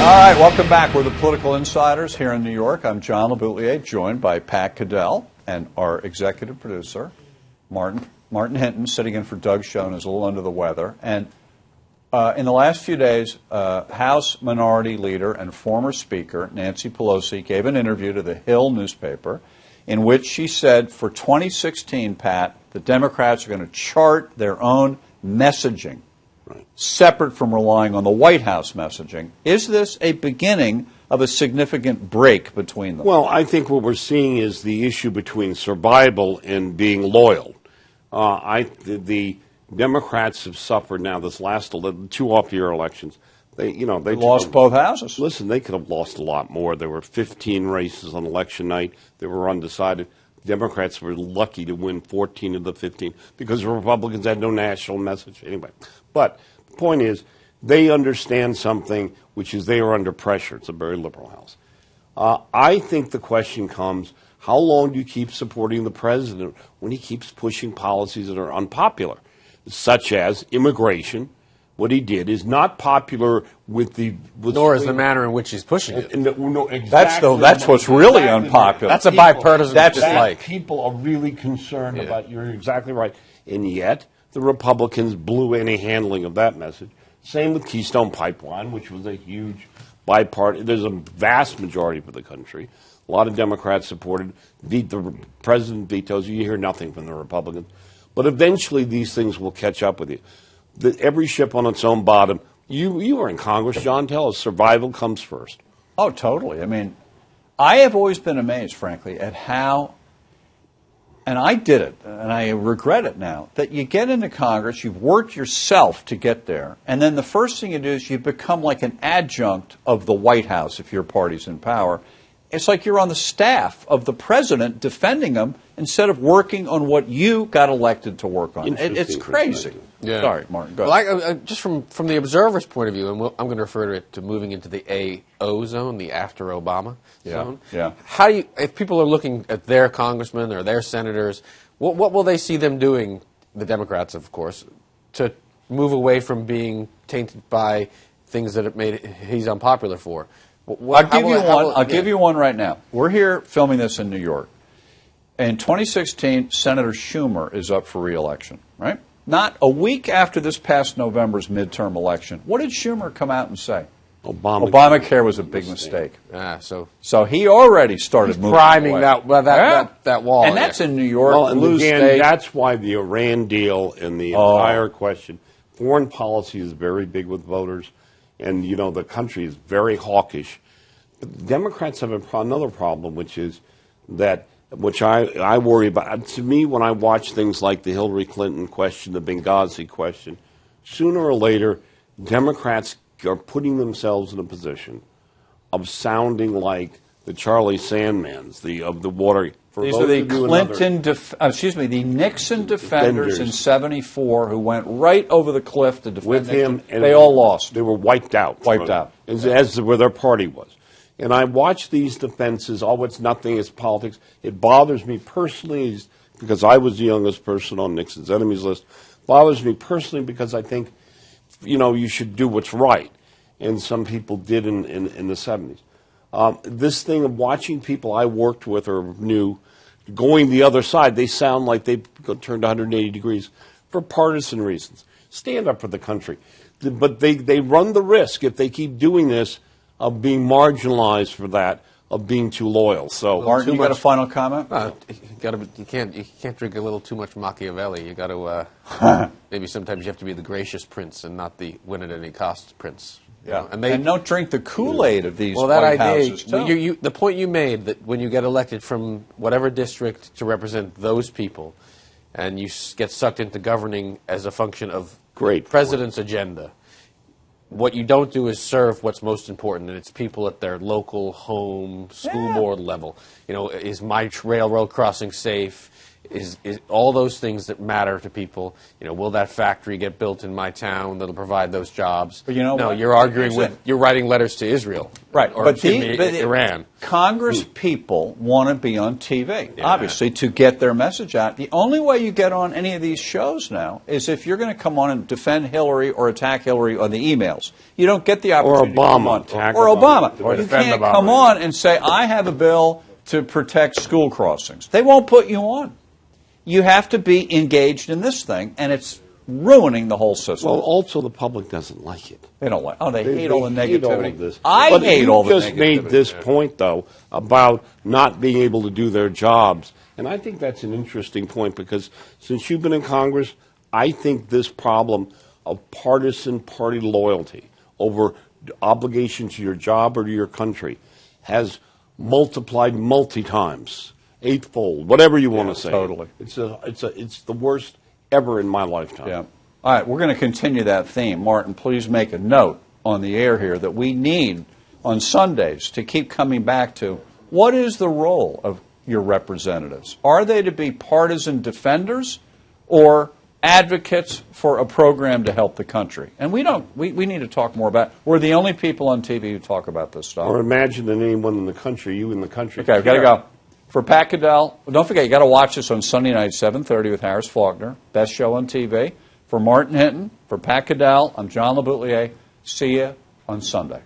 All right, welcome back. We're the Political Insiders here in New York. I'm John LeBoutillier, joined by Pat Caddell and our executive producer, Martin Hinton, sitting in for Doug Schoen, is a little under the weather. And in the last few days, House Minority Leader and former Speaker Nancy Pelosi gave an interview to the Hill newspaper in which she said for 2016, Pat, the Democrats are going to chart their own messaging, separate from relying on the White House messaging. Is this a beginning of a significant break between them? Well, I think what we're seeing is the issue between survival and being loyal. The Democrats have suffered now this last 2 off-year elections. They lost both houses. Listen, they could have lost a lot more. There were 15 races on election night. They were undecided. Democrats were lucky to win 14 of the 15 because the Republicans had no national message anyway. But the point is, they understand something, which is they are under pressure. It's a very liberal House. I think the question comes, how long do you keep supporting the president when he keeps pushing policies that are unpopular, such as immigration? What he did is not popular with the... Nor is the manner in which he's pushing it. No, exactly. That's what's really unpopular. That's a bipartisan dislike. People are really concerned about. You're exactly right. And yet, the Republicans blew any handling of that message. Same with Keystone Pipeline, which was a huge bipartisan. There's a vast majority for the country. A lot of Democrats supported. The president vetoes. You hear nothing from the Republicans. But eventually, these things will catch up with you. Every ship on its own bottom. You were in Congress, John. Tell us, survival comes first. Oh, totally. I mean, I have always been amazed, frankly, at how, and I did it, and I regret it now, that you get into Congress, you've worked yourself to get there, and then the first thing you do is you become like an adjunct of the White House if your party's in power. It's like you're on the staff of the president defending him instead of working on what you got elected to work on. It's crazy. Yeah. Sorry, Martin, go ahead. Well, just from the observer's point of view, and I'm going to refer to it to moving into the AO zone, the after Obama zone. Yeah. How do you, if people are looking at their congressmen or their senators, what will they see them doing, the Democrats, of course, to move away from being tainted by things that he's unpopular for? I'll give you one right now. We're here filming this in New York. In 2016, Senator Schumer is up for re-election, right? Not a week after this past November's midterm election. What did Schumer come out and say? Obamacare was a big mistake. So he already started moving priming away. that wall. And that's in New York, well, and blue again, state. that's why the Iran deal and the entire question, foreign policy is very big with voters. And, the country is very hawkish. But the Democrats have another problem, which is that, which I worry about. To me, when I watch things like the Hillary Clinton question, the Benghazi question, sooner or later, Democrats are putting themselves in a position of sounding like the Charlie Sandmans, of the water. These are the the Nixon defenders in '74 who went right over the cliff to defend with him. And they all lost. They were wiped out. As where their party was. And I watch these defenses. Oh, it's nothing. It's politics. It bothers me personally because I was the youngest person on Nixon's enemies list. It bothers me personally because I think, you should do what's right. And some people did in the 70s. This thing of watching people I worked with or knew going the other side, they sound like they've turned 180 degrees for partisan reasons. Stand up for the country. But they run the risk, if they keep doing this, of being marginalized for that, of being too loyal. So, Martin, you got a final comment? You can't drink a little too much Machiavelli. You got to maybe sometimes you have to be the gracious prince and not the win at any cost prince. Yeah, and don't drink the Kool-Aid of these that White idea, Houses, too. The point you made that when you get elected from whatever district to represent those people, and you get sucked into governing as a function of the president's agenda, what you don't do is serve what's most important, and it's people at their local home, school board level. Is my railroad crossing safe? is all those things that matter to people. Will that factory get built in my town that'll provide those jobs? But no, what? You're arguing you're writing letters to Israel. Right. Or but Iran. Congress people want to be on TV, obviously, to get their message out. The only way you get on any of these shows now is if you're going to come on and defend Hillary or attack Hillary on the emails. You don't get the opportunity to come on. Or Obama. Or you can't come on and say, I have a bill to protect school crossings. They won't put you on. You have to be engaged in this thing, and it's ruining the whole system. Well, also the public doesn't like it. They don't like. Oh, they hate all the negativity. All of this. I hate all the negativity. You just made this point, though, about not being able to do their jobs, and I think that's an interesting point because since you've been in Congress, I think this problem of partisan party loyalty over obligation to your job or to your country has multiplied multi-times. Eightfold, whatever you want to say. Totally. It's the worst ever in my lifetime. Yeah. All right, we're going to continue that theme. Martin, please make a note on the air here that we need on Sundays to keep coming back to what is the role of your representatives? Are they to be partisan defenders or advocates for a program to help the country? And we need to talk more about it. We're the only people on TV who talk about this stuff. Or imagine that anyone in the country, you in the country. Okay, we've got to go. For Pat Caddell, don't forget, you got to watch us on Sunday night, 7:30 with Harris Faulkner. Best show on TV. For Martin Hinton, for Pat Caddell, I'm John LeBoutillier. See you on Sunday.